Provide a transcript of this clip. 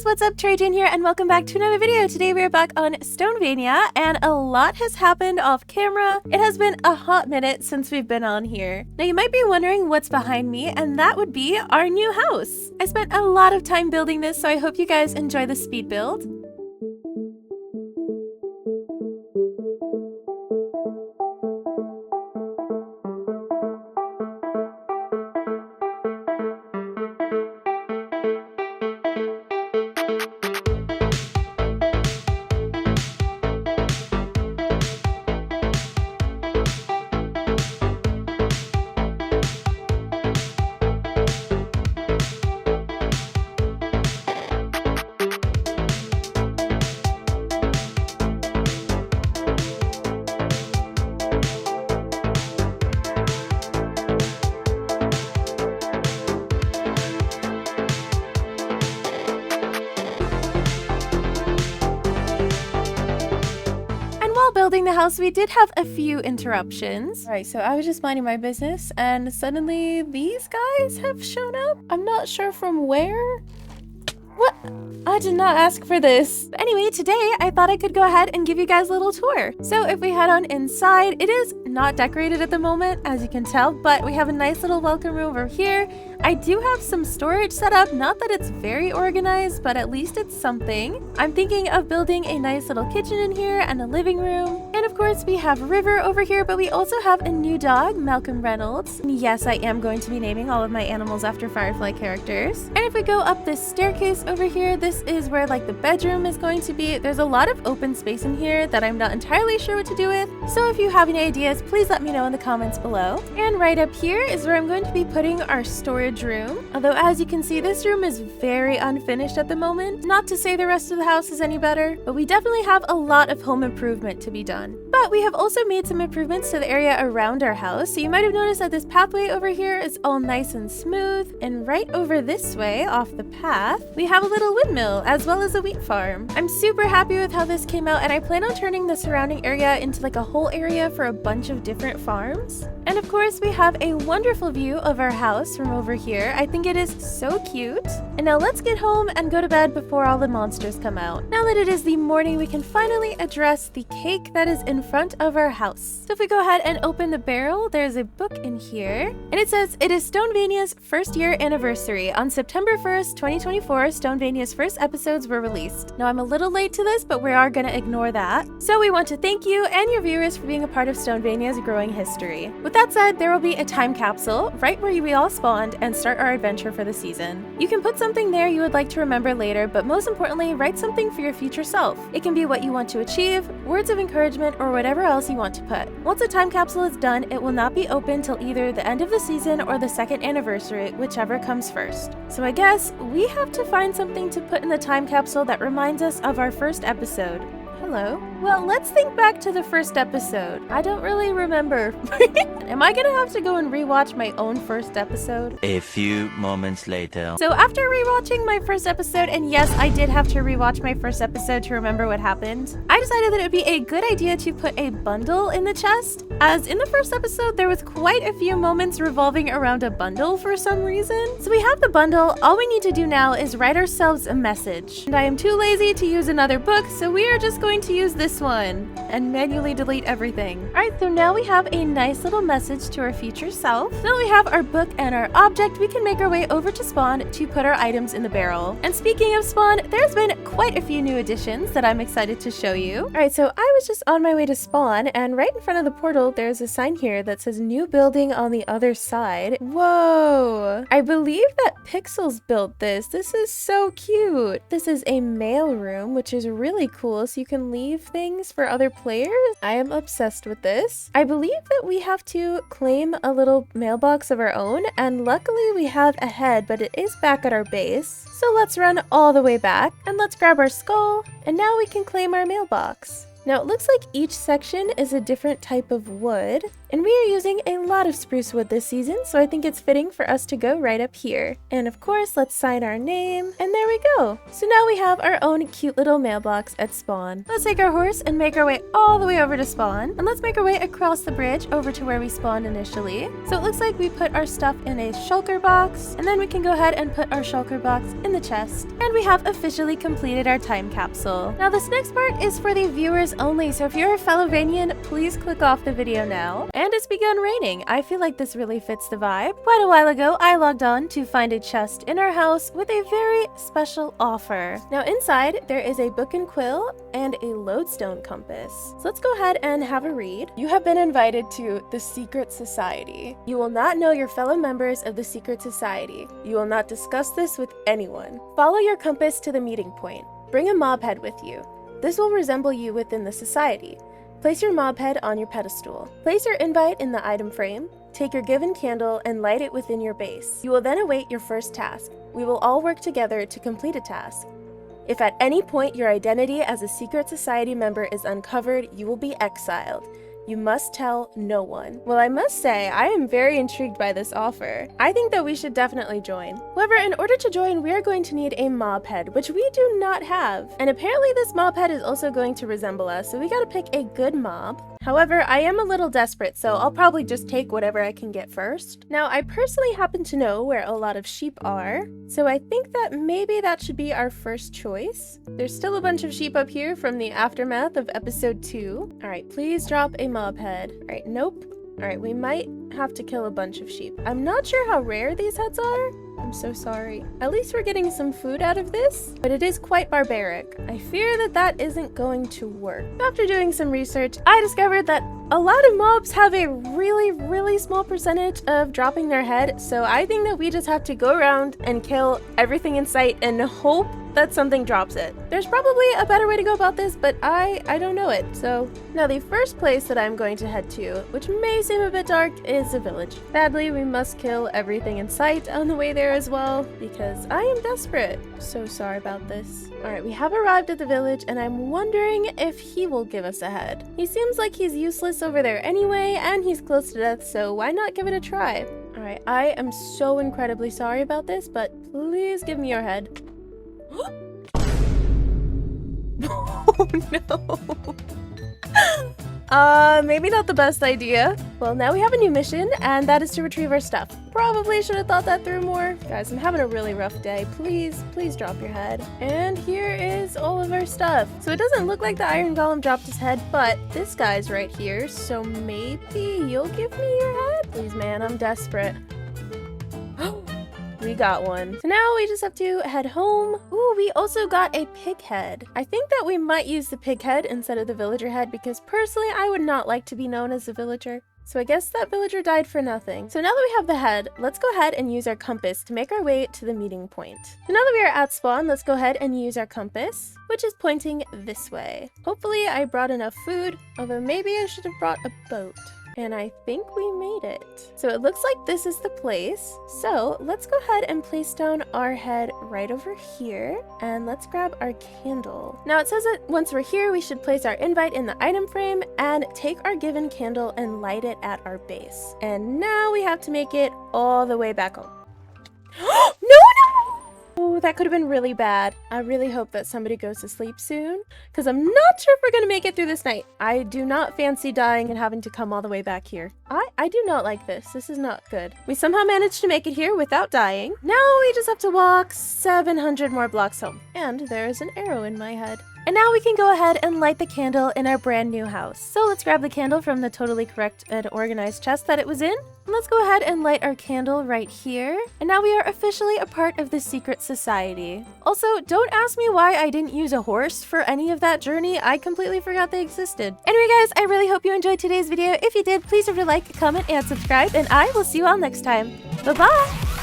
what's up? Trajan here, and welcome back to another video. Today we are back on StoneVania, and a lot has happened off camera. It has been a hot minute since we've been on here. Now you might be wondering what's behind me, and that would be our new house. I spent a lot of time building this, so I hope you guys enjoy the speed build. Building the house, we did have a few interruptions. Alright, so I was just minding my business and suddenly these guys have shown up. I'm not sure from where. What? I did not ask for this. But anyway, today I thought I could go ahead and give you guys a little tour. So if we head on inside, it is not decorated at the moment, as you can tell, but we have a nice little welcome room over here. I do have some storage set up, not that it's very organized, but at least it's something. I'm thinking of building a nice little kitchen in here and a living room. And of course we have River over here, but we also have a new dog, Malcolm Reynolds. And yes, I am going to be naming all of my animals after Firefly characters. And if we go up this staircase over here, this is where like the bedroom is going to be. There's a lot of open space in here that I'm not entirely sure what to do with. So if you have any ideas, please let me know in the comments below. And right up here is where I'm going to be putting our storage room. Although as you can see, this room is very unfinished at the moment. Not to say the rest of the house is any better, but we definitely have a lot of home improvement to be done. But we have also made some improvements to the area around our house. So you might have noticed that this pathway over here is all nice and smooth. And right over this way off the path, we have a little windmill as well as a wheat farm. I'm super happy with how this came out, and I plan on turning the surrounding area into like a whole area for a bunch of different farms. And of course we have a wonderful view of our house from over here. I think it is so cute. And now let's get home and go to bed before all the monsters come out. Now that it is the morning, we can finally address the cake that is in front of our house. So if we go ahead and open the barrel, there's a book in here, and it says it is StoneVania's first year anniversary. On September 1st, 2024, StoneVania's first episodes were released. Now I'm a little late to this, but we are gonna ignore that. So we want to thank you and your viewers for being a part of StoneVania's growing history. With that said, there will be a time capsule right where we all spawned and start our adventure for the season. You can put something there you would like to remember later, but most importantly, write something for your future self. It can be what you want to achieve, words of encouragement, or whatever else you want to put. Once the time capsule is done, it will not be open till either the end of the season or the second anniversary, whichever comes first. So I guess we have to find something to put in the time capsule that reminds us of our first episode. Hello. Well, let's think back to the first episode. I don't really remember. Am I gonna have to go and rewatch my own first episode? A few moments later. So after rewatching my first episode, and yes, I did have to rewatch my first episode to remember what happened, I decided that it would be a good idea to put a bundle in the chest, as in the first episode, there was quite a few moments revolving around a bundle for some reason. So we have the bundle. All we need to do now is write ourselves a message. And I am too lazy to use another book, so we are just going to use this one and manually delete everything. Alright, so now we have a nice little message to our future self. Now that we have our book and our object, we can make our way over to Spawn to put our items in the barrel. And speaking of Spawn, there's been quite a few new additions that I'm excited to show you. Alright, so I was just on my way to Spawn, and right in front of the portal, there's a sign here that says new building on the other side. Whoa! I believe that Pixels built this. This is so cute. This is a mail room, which is really cool, so you can leave things for other players. I am obsessed with this. I believe that we have to claim a little mailbox of our own, and luckily we have a head, but it is back at our base. So let's run all the way back, and let's grab our skull, and now we can claim our mailbox. Now it looks like each section is a different type of wood, and we are using a lot lot of spruce wood this season, so I think it's fitting for us to go right up here. And of course, let's sign our name, and there we go. So now we have our own cute little mailbox at spawn. Let's take our horse and make our way all the way over to spawn, and let's make our way across the bridge over to where we spawned initially. So it looks like we put our stuff in a shulker box, and then we can go ahead and put our shulker box in the chest, and we have officially completed our time capsule. Now this next part is for the viewers only, so if you're a fellow Vanian, please click off the video now. And it's begun raining. I feel like this really fits the vibe. Quite a while ago, I logged on to find a chest in our house with a very special offer. Now inside, there is a book and quill and a lodestone compass. So let's go ahead and have a read. You have been invited to the Secret Society. You will not know your fellow members of the Secret Society. You will not discuss this with anyone. Follow your compass to the meeting point. Bring a mob head with you. This will resemble you within the society. Place your mob head on your pedestal. Place your invite in the item frame. Take your given candle and light it within your base. You will then await your first task. We will all work together to complete a task. If at any point your identity as a secret society member is uncovered, you will be exiled. You must tell no one. Well, I must say, I am very intrigued by this offer. I think that we should definitely join. However, in order to join, we are going to need a mob head, which we do not have. And apparently this mob head is also going to resemble us, so we gotta pick a good mob. However, I am a little desperate, so I'll probably just take whatever I can get first. Now, I personally happen to know where a lot of sheep are, so I think that maybe that should be our first choice. There's still a bunch of sheep up here from the aftermath of episode 2. Alright, please drop a mob head. Alright, nope. Alright, we might have to kill a bunch of sheep. I'm not sure how rare these heads are. I'm so sorry. At least we're getting some food out of this, but it is quite barbaric. I fear that that isn't going to work. After doing some research, I discovered that a lot of mobs have a really small percentage of dropping their head, so I think that we just have to go around and kill everything in sight and hope that something drops it. There's probably a better way to go about this, but I don't know it. So now the first place that I'm going to head to, which may seem a bit dark, is a village. Sadly, we must kill everything in sight on the way there as well, because I am desperate. So sorry about this. Alright, we have arrived at the village, and I'm wondering if he will give us a head. He seems like he's useless over there anyway, and he's close to death, so why not give it a try? Alright, I am so incredibly sorry about this, but please give me your head. Oh no. Maybe not the best idea. Well, now we have a new mission, and that is to retrieve our stuff. Probably should have thought that through more. Guys, I'm having a really rough day. Please drop your head. And here is all of our stuff. So it doesn't look like the Iron Golem dropped his head, but this guy's right here, so maybe you'll give me your head? Please, man, I'm desperate. We got one. So now we just have to head home. Ooh, we also got a pig head. I think that we might use the pig head instead of the villager head because personally I would not like to be known as a villager. So I guess that villager died for nothing. So now that we have the head, let's go ahead and use our compass to make our way to the meeting point. So now that we are at spawn, let's go ahead and use our compass, which is pointing this way. Hopefully I brought enough food, although maybe I should have brought a boat. And I think we made it. So it looks like this is the place. So let's go ahead and place down our head right over here. And let's grab our candle. Now it says that once we're here, we should place our invite in the item frame and take our given candle and light it at our base. And now we have to make it all the way back home. No! Oh, that could have been really bad. I really hope that somebody goes to sleep soon, because I'm not sure if we're gonna make it through this night. I do not fancy dying and having to come all the way back here. I do not like this. This is not good. We somehow managed to make it here without dying. Now we just have to walk 700 more blocks home. And there is an arrow in my head. And now we can go ahead and light the candle in our brand new house. So let's grab the candle from the totally correct and organized chest that it was in. And let's go ahead and light our candle right here. And now we are officially a part of the secret society. Also, don't ask me why I didn't use a horse for any of that journey. I completely forgot they existed. Anyway guys, I really hope you enjoyed today's video. If you did, please leave a like, comment, and subscribe, and I will see you all next time. Bye-bye!